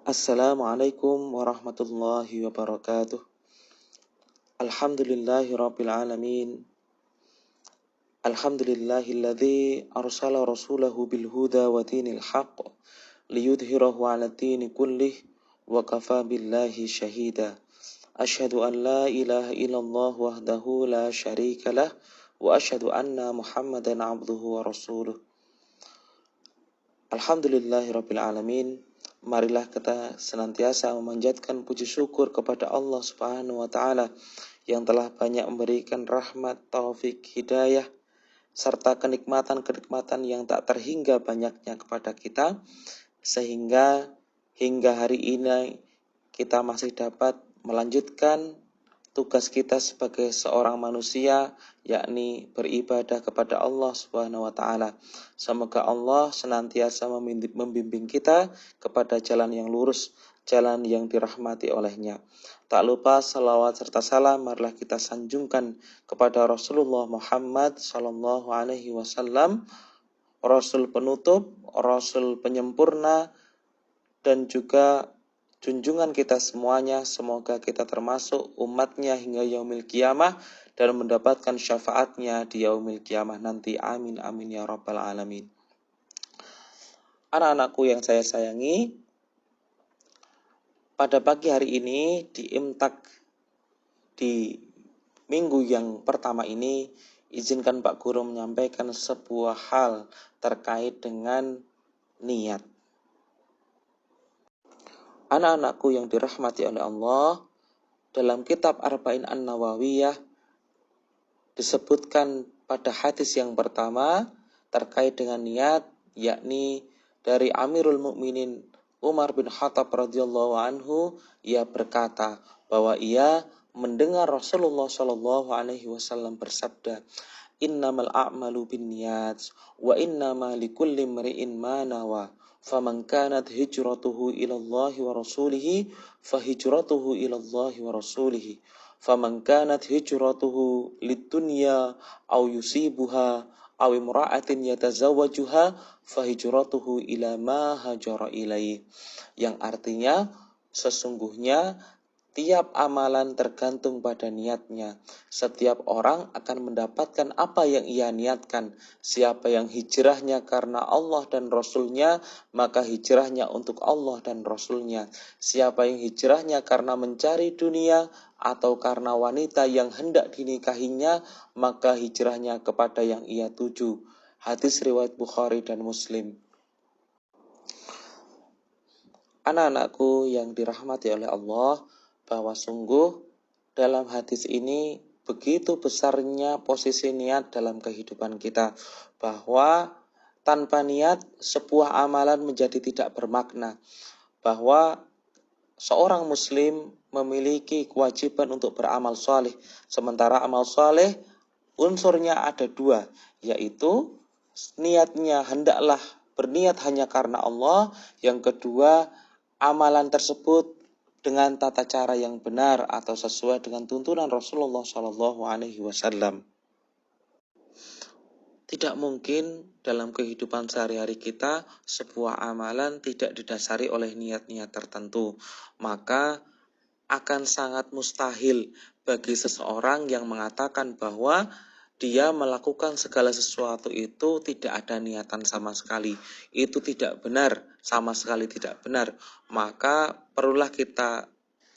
Assalamualaikum warahmatullahi wabarakatuh. Alhamdulillahirabbil alamin. Alhamdulillahilladzi arsala rasulahu bil huda wa dinil haqq liyudhhirahu 'alad dini kullih wa kafa billahi syahida. Asyhadu an la ilaha illallah wahdahu la syarikalah wa asyhadu anna Muhammadan 'abduhu wa rasuluh. Alhamdulillahirabbil alamin. Marilah kita senantiasa memanjatkan puji syukur kepada Allah Subhanahu wa taala yang telah banyak memberikan rahmat, taufik, hidayah serta kenikmatan-kenikmatan yang tak terhingga banyaknya kepada kita, sehingga hingga hari ini kita masih dapat melanjutkan tugas kita sebagai seorang manusia, yakni beribadah kepada Allah Subhanahu wa taala. Semoga Allah senantiasa membimbing kita kepada jalan yang lurus, jalan yang dirahmati olehnya. Tak lupa salawat serta salam marilah kita sanjungkan kepada Rasulullah Muhammad sallallahu alaihi wasallam, Rasul penutup, Rasul penyempurna, dan juga junjungan kita semuanya. Semoga kita termasuk umatnya hingga yaumil qiyamah dan mendapatkan syafaatnya di yaumil qiyamah nanti. Amin amin ya rabbal alamin. Anak-anakku yang saya sayangi, pada pagi hari ini di Imtak di minggu yang pertama ini, izinkan Pak Guru menyampaikan sebuah hal terkait dengan niat. Anak-anakku yang dirahmati oleh Allah, dalam kitab Arba'in An-Nawawiyah disebutkan pada hadis yang pertama terkait dengan niat, yakni dari Amirul Mukminin Umar bin Khattab radhiyallahu anhu, ia berkata bahwa ia mendengar Rasulullah shallallahu alaihi wasallam bersabda, "Innamal a'malu binniyat wa innama likulli imri'in ma nawa." Faman kanat hijratuhu ilallahi wa rasulihi fahijratuhu ilallahi wa rasulihi. Faman kanat hijratuhu lidunya aw yusibuha aw imra'atin yatazawwajuha fahijratuhu ila ma hajara ilaih. Yang artinya sesungguhnya tiap amalan tergantung pada niatnya. Setiap orang akan mendapatkan apa yang ia niatkan. Siapa yang hijrahnya karena Allah dan Rasulnya, maka hijrahnya untuk Allah dan Rasulnya. Siapa yang hijrahnya karena mencari dunia atau karena wanita yang hendak dinikahinya, maka hijrahnya kepada yang ia tuju. Hadis riwayat Bukhari dan Muslim. Anak-anakku yang dirahmati oleh Allah, bahwa sungguh dalam hadis ini begitu besarnya posisi niat dalam kehidupan kita, bahwa tanpa niat sebuah amalan menjadi tidak bermakna, bahwa seorang muslim memiliki kewajiban untuk beramal saleh, sementara amal saleh unsurnya ada dua, yaitu niatnya hendaklah berniat hanya karena Allah, yang kedua amalan tersebut dengan tata cara yang benar atau sesuai dengan tuntunan Rasulullah Shallallahu Alaihi Wasallam. Tidak mungkin dalam kehidupan sehari-hari kita sebuah amalan tidak didasari oleh niat-niat tertentu. Maka akan sangat mustahil bagi seseorang yang mengatakan bahwa dia melakukan segala sesuatu itu tidak ada niatan sama sekali. Itu tidak benar, sama sekali tidak benar. Maka perlulah kita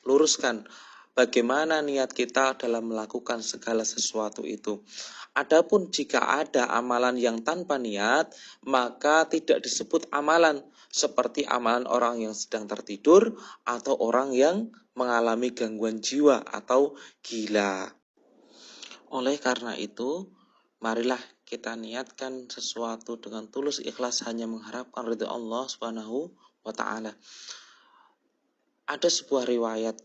luruskan bagaimana niat kita dalam melakukan segala sesuatu itu. Adapun jika ada amalan yang tanpa niat, maka tidak disebut amalan, seperti amalan orang yang sedang tertidur atau orang yang mengalami gangguan jiwa atau gila. Oleh karena itu, marilah kita niatkan sesuatu dengan tulus ikhlas hanya mengharapkan ridha Allah Subhanahu wa taala. Ada sebuah riwayat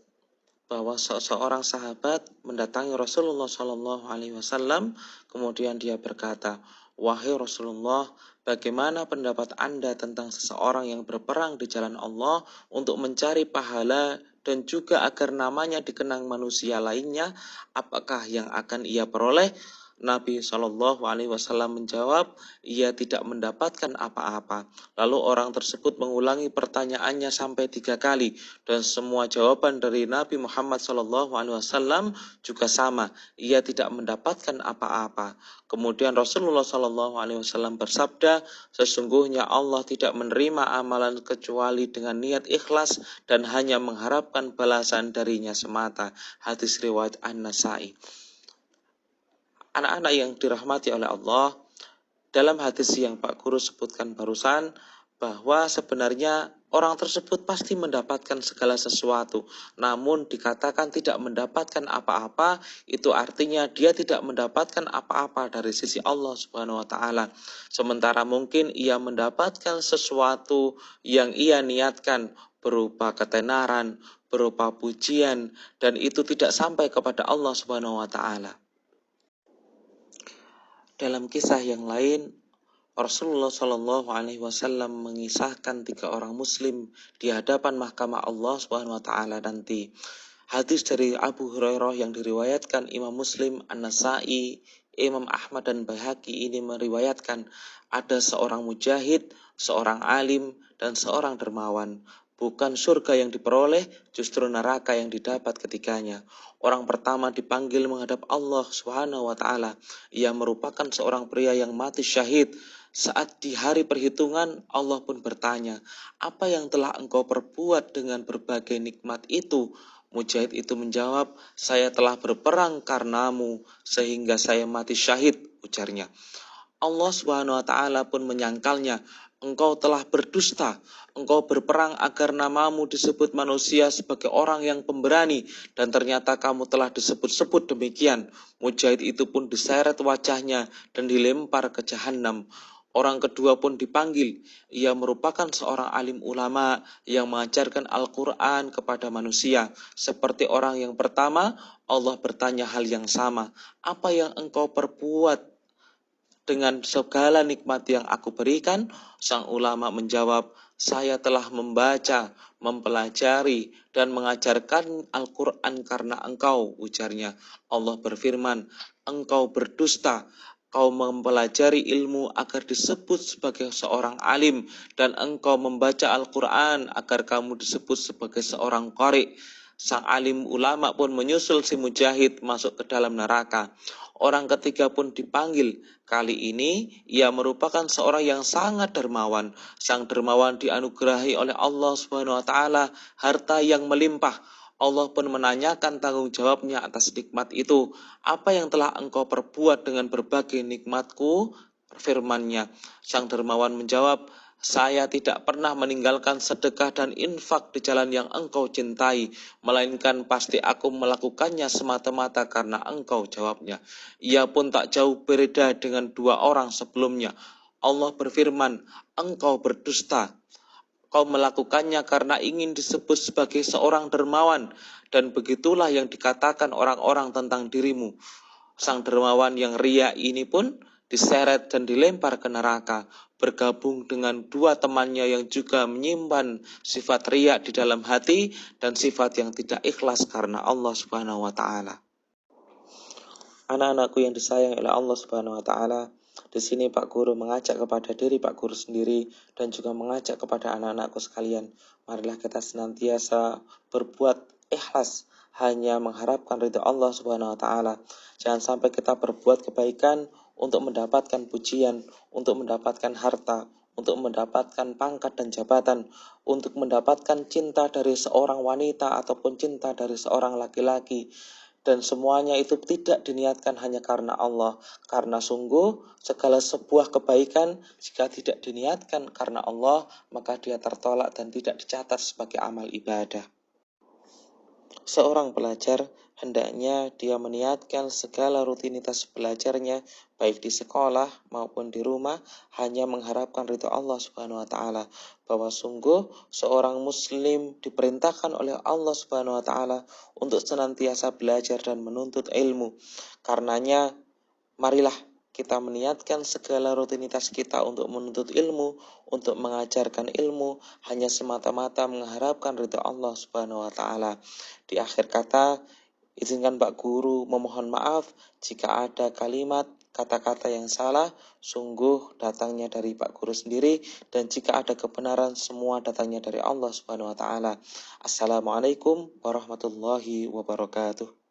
bahwa seorang sahabat mendatangi Rasulullah Shallallahu Alaihi Wasallam, kemudian dia berkata, "Wahai Rasulullah, bagaimana pendapat Anda tentang seseorang yang berperang di jalan Allah untuk mencari pahala dan juga agar namanya dikenang manusia lainnya? Apakah yang akan ia peroleh?" Nabi Shallallahu Alaihi Wasallam menjawab, ia tidak mendapatkan apa-apa. Lalu orang tersebut mengulangi pertanyaannya sampai 3 kali, dan semua jawaban dari Nabi Muhammad Shallallahu Alaihi Wasallam juga sama, ia tidak mendapatkan apa-apa. Kemudian Rasulullah Shallallahu Alaihi Wasallam bersabda, sesungguhnya Allah tidak menerima amalan kecuali dengan niat ikhlas dan hanya mengharapkan balasan darinya semata. Hadis riwayat An-Nasai. Anak-anak yang dirahmati oleh Allah, dalam hadis yang Pak Guru sebutkan barusan, bahwa sebenarnya orang tersebut pasti mendapatkan segala sesuatu, namun dikatakan tidak mendapatkan apa-apa, itu artinya dia tidak mendapatkan apa-apa dari sisi Allah Subhanahu wa taala. Sementara mungkin ia mendapatkan sesuatu yang ia niatkan berupa ketenaran, berupa pujian, dan itu tidak sampai kepada Allah Subhanahu wa taala. Dalam kisah yang lain, Rasulullah Shallallahu Alaihi Wasallam mengisahkan 3 orang Muslim di hadapan mahkamah Allah Subhanahu Wa Taala nanti. Hadis dari Abu Hurairah yang diriwayatkan Imam Muslim, An-Nasai, Imam Ahmad dan Baihaqi ini meriwayatkan ada seorang mujahid, seorang alim, dan seorang dermawan. Bukan surga yang diperoleh, justru neraka yang didapat ketiganya. Orang pertama dipanggil menghadap Allah Subhanahu wa taala. Ia merupakan seorang pria yang mati syahid. Saat di hari perhitungan, Allah pun bertanya, "Apa yang telah engkau perbuat dengan berbagai nikmat itu?" Mujahid itu menjawab, "Saya telah berperang karenamu sehingga saya mati syahid," ujarnya. Allah Subhanahu wa taala pun menyangkalnya, "Engkau telah berdusta, engkau berperang agar namamu disebut manusia sebagai orang yang pemberani, dan ternyata kamu telah disebut-sebut demikian." Mujahid itu pun diseret wajahnya dan dilempar ke jahanam. Orang kedua pun dipanggil. Ia merupakan seorang alim ulama yang mengajarkan Al-Quran kepada manusia. Seperti orang yang pertama, Allah bertanya hal yang sama. "Apa yang engkau perbuat dengan segala nikmat yang aku berikan?" Sang ulama menjawab, "Saya telah membaca, mempelajari, dan mengajarkan Al-Quran karena engkau," ujarnya. Allah berfirman, "Engkau berdusta. Kau mempelajari ilmu agar disebut sebagai seorang alim, dan engkau membaca Al-Quran agar kamu disebut sebagai seorang qari." Sang alim ulama pun menyusul si mujahid masuk ke dalam neraka. Orang ketiga pun dipanggil. Kali ini ia merupakan seorang yang sangat dermawan. Sang dermawan dianugerahi oleh Allah Subhanahu wa taala harta yang melimpah. Allah pun menanyakan tanggung jawabnya atas nikmat itu. "Apa yang telah engkau perbuat dengan berbagai nikmatku?" Firman-Nya. Sang dermawan menjawab, "Saya tidak pernah meninggalkan sedekah dan infak di jalan yang engkau cintai, melainkan pasti aku melakukannya semata-mata karena engkau," jawabnya. Ia pun tak jauh berbeda dengan 2 orang sebelumnya. Allah berfirman, "Engkau berdusta. Kau melakukannya karena ingin disebut sebagai seorang dermawan, dan begitulah yang dikatakan orang-orang tentang dirimu." Sang dermawan yang ria ini pun diseret dan dilempar ke neraka, bergabung dengan 2 temannya yang juga menyimpan sifat ria di dalam hati dan sifat yang tidak ikhlas karena Allah Subhanahu wa taala. Anak-anakku yang disayang oleh Allah Subhanahu wa taala, di sini Pak Guru mengajak kepada diri Pak Guru sendiri dan juga mengajak kepada anak-anakku sekalian. Marilah kita senantiasa berbuat ikhlas, hanya mengharapkan ridha Allah Subhanahu wa taala. Jangan sampai kita berbuat kebaikan untuk mendapatkan pujian, untuk mendapatkan harta, untuk mendapatkan pangkat dan jabatan, untuk mendapatkan cinta dari seorang wanita ataupun cinta dari seorang laki-laki. Dan semuanya itu tidak diniatkan hanya karena Allah. Karena sungguh segala sebuah kebaikan jika tidak diniatkan karena Allah, maka dia tertolak dan tidak dicatat sebagai amal ibadah. Seorang pelajar hendaknya dia meniatkan segala rutinitas belajarnya, baik di sekolah maupun di rumah, hanya mengharapkan ridha Allah Subhanahu wa taala. Bahwa sungguh seorang muslim diperintahkan oleh Allah Subhanahu wa taala untuk senantiasa belajar dan menuntut ilmu. Karenanya marilah kita meniatkan segala rutinitas kita untuk menuntut ilmu, untuk mengajarkan ilmu, hanya semata-mata mengharapkan ridha Allah Subhanahu wa taala. Di akhir kata, Izinkan Pak Guru memohon maaf jika ada kalimat kata-kata yang salah, sungguh datangnya dari Pak Guru sendiri, dan jika ada kebenaran semua datangnya dari Allah Subhanahu wa taala. Assalamualaikum warahmatullahi wabarakatuh.